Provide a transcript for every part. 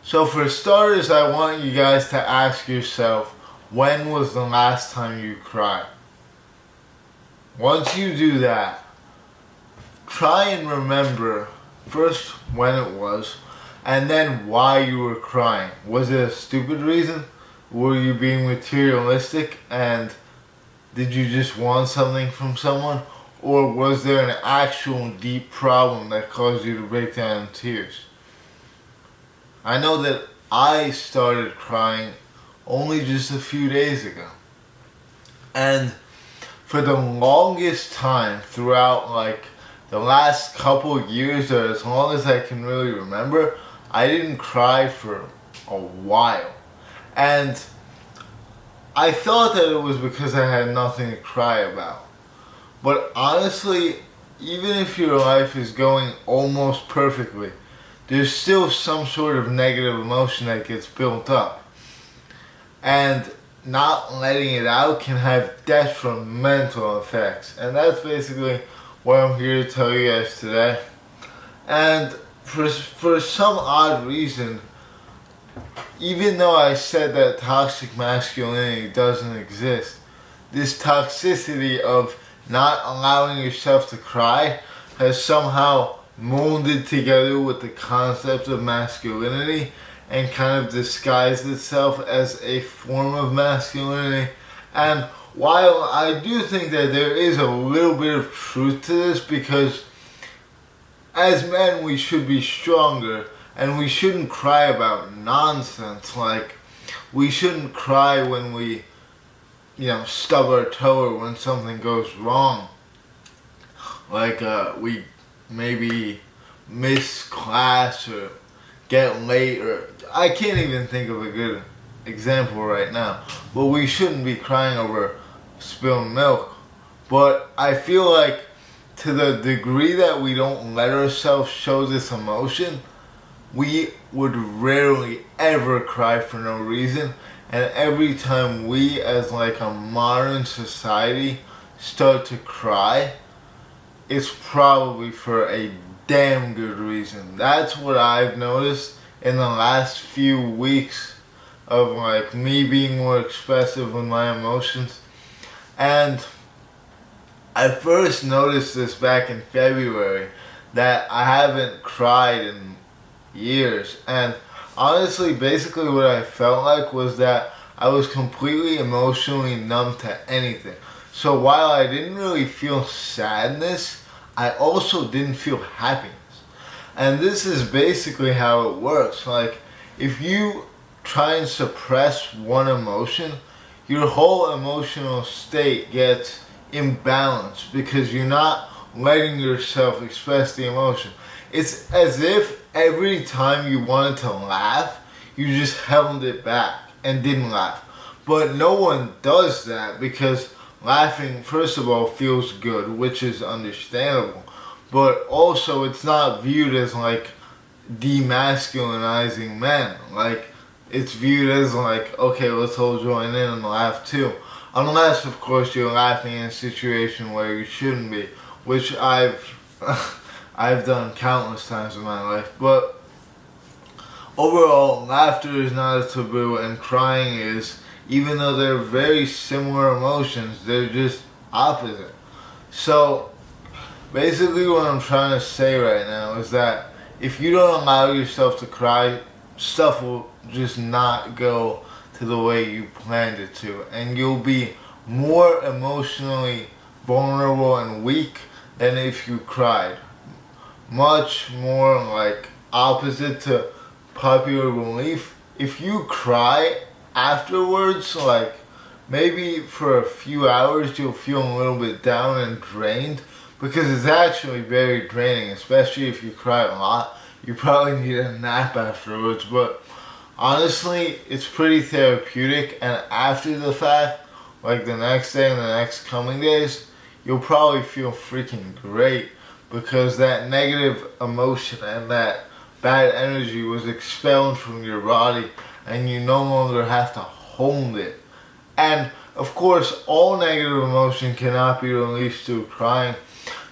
So for starters, I want you guys to ask yourself, when was the last time you cried? Once you do that, try and remember first when it was, and then why you were crying. Was it a stupid reason? Were you being materialistic and did you just want something from someone? Or was there an actual deep problem that caused you to break down in tears? I know that I started crying only just a few days ago. And for the longest time throughout the last couple years, or as long as I can really remember, I didn't cry for a while. And I thought that it was because I had nothing to cry about. But honestly, even if your life is going almost perfectly, there's still some sort of negative emotion that gets built up. And not letting it out can have detrimental effects. And that's basically what I'm here to tell you guys today. And for some odd reason, even though I said that toxic masculinity doesn't exist, this toxicity of not allowing yourself to cry has somehow molded together with the concept of masculinity and kind of disguised itself as a form of masculinity. And while I do think that there is a little bit of truth to this, because as men we should be stronger and we shouldn't cry about nonsense. Like, we shouldn't cry when we, stub our toe or when something goes wrong. Like, we maybe miss class or get late, or I can't even think of a good example right now. But we shouldn't be crying over spilled milk. But I feel like to the degree that we don't let ourselves show this emotion, we would rarely ever cry for no reason. And every time we as a modern society start to cry, it's probably for a damn good reason. That's what I've noticed in the last few weeks of me being more expressive with my emotions. And I first noticed this back in February, that I haven't cried in years. And honestly, basically what I felt like was that I was completely emotionally numb to anything. So while I didn't really feel sadness, I also didn't feel happiness. And this is basically how it works. Like, if you try and suppress one emotion, your whole emotional state gets imbalanced because you're not letting yourself express the emotion. It's as if every time you wanted to laugh, you just held it back and didn't laugh. But no one does that because laughing, first of all, feels good, which is understandable. But also, it's not viewed as demasculinizing men. It's viewed as okay, let's all join in and laugh too. Unless, of course, you're laughing in a situation where you shouldn't be, which I've done countless times in my life. But overall, laughter is not a taboo, and crying is, even though they're very similar emotions, they're just opposite. So, basically what I'm trying to say right now is that if you don't allow yourself to cry, stuff will just not go to the way you planned it to, and you'll be more emotionally vulnerable and weak than if you cried. Much more opposite to popular belief. If you cry afterwards, maybe for a few hours, you'll feel a little bit down and drained, because it's actually very draining, especially if you cry a lot. You probably need a nap afterwards, but honestly, it's pretty therapeutic. And after the fact, the next day and the next coming days, you'll probably feel freaking great, because that negative emotion and that bad energy was expelled from your body and you no longer have to hold it. And of course, all negative emotion cannot be released through crying.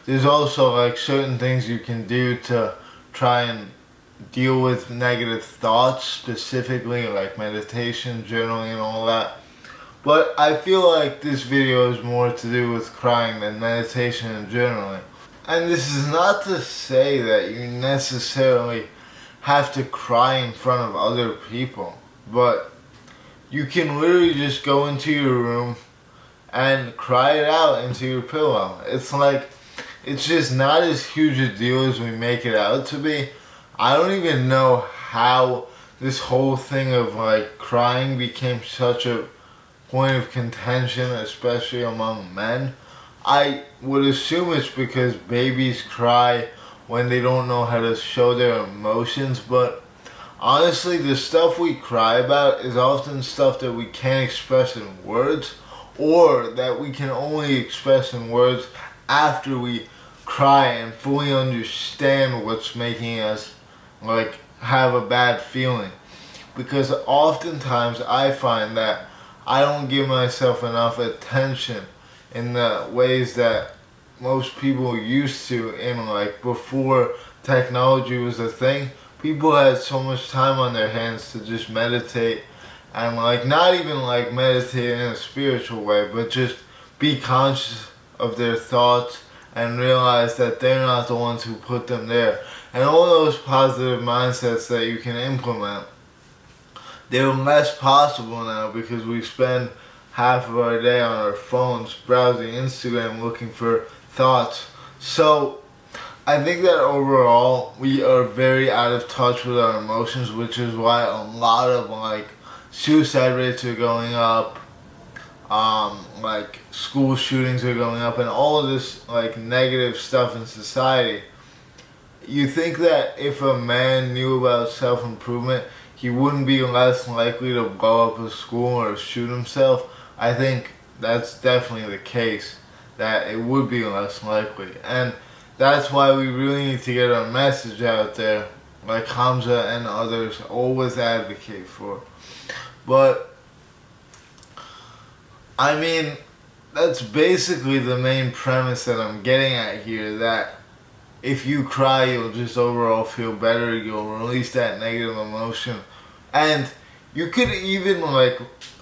There's also certain things you can do to try and deal with negative thoughts specifically, like meditation, journaling, and all that. But I feel like this video is more to do with crying than meditation and journaling. And this is not to say that you necessarily have to cry in front of other people, but you can literally just go into your room and cry it out into your pillow. It's just not as huge a deal as we make it out to be. I don't even know how this whole thing of like crying became such a point of contention, especially among men. I would assume it's because babies cry when they don't know how to show their emotions, but honestly, the stuff we cry about is often stuff that we can't express in words, or that we can only express in words after we cry and fully understand what's making us like have a bad feeling. Because oftentimes I find that I don't give myself enough attention in the ways that most people used to, in like before technology was a thing. People had so much time on their hands to just meditate and like not even like meditate in a spiritual way, but just be conscious of their thoughts and realize that they're not the ones who put them there. And all those positive mindsets that you can implement, they're less possible now because we spend half of our day on our phones browsing Instagram looking for thoughts. So I think that overall we are very out of touch with our emotions, which is why a lot of like suicide rates are going up, like school shootings are going up, and all of this like negative stuff in society. You think that if a man knew about self-improvement, he wouldn't be less likely to blow up a school or shoot himself? I think that's definitely the case, that it would be less likely. And that's why we really need to get our message out there, like Hamza and others always advocate for. But, I mean, that's basically the main premise that I'm getting at here, that if you cry, you'll just overall feel better, you'll release that negative emotion. And you could even like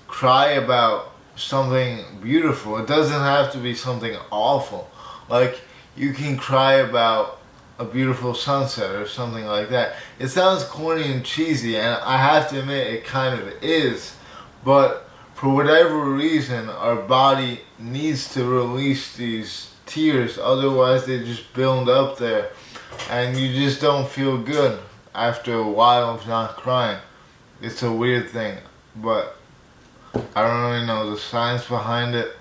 cry about something beautiful. It doesn't have to be something awful. Like you can cry about a beautiful sunset or something like that. It sounds corny and cheesy, and I have to admit it kind of is. But for whatever reason, our body needs to release these tears, otherwise they just build up there and you just don't feel good after a while of not crying. It's a weird thing, but I don't really know the science behind it.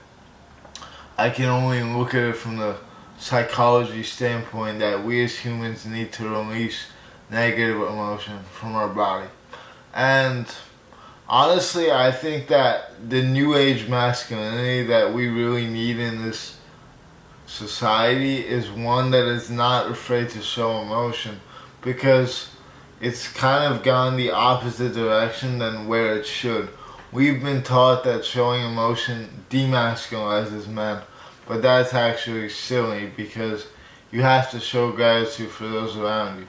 I can only look at it from the psychology standpoint that we as humans need to release negative emotion from our body. And honestly, I think that the new age masculinity that we really need in this society is one that is not afraid to show emotion, because it's kind of gone the opposite direction than where it should. We've been taught that showing emotion demasculizes men, but that's actually silly because you have to show gratitude for those around you.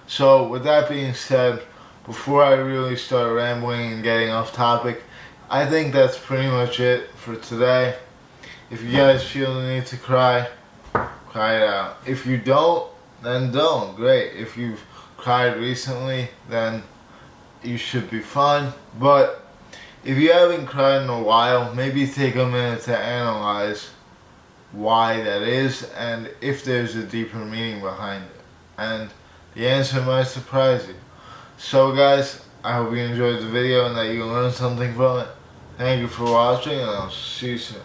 So with that being said, before I really start rambling and getting off topic, I think that's pretty much it for today. If you guys feel the need to cry, cry it out. If you don't, then don't. Great. If you've cried recently, then you should be fine. But if you haven't cried in a while, maybe take a minute to analyze why that is and if there's a deeper meaning behind it. And the answer might surprise you. So guys, I hope you enjoyed the video and that you learned something from it. Thank you for watching, and I'll see you soon.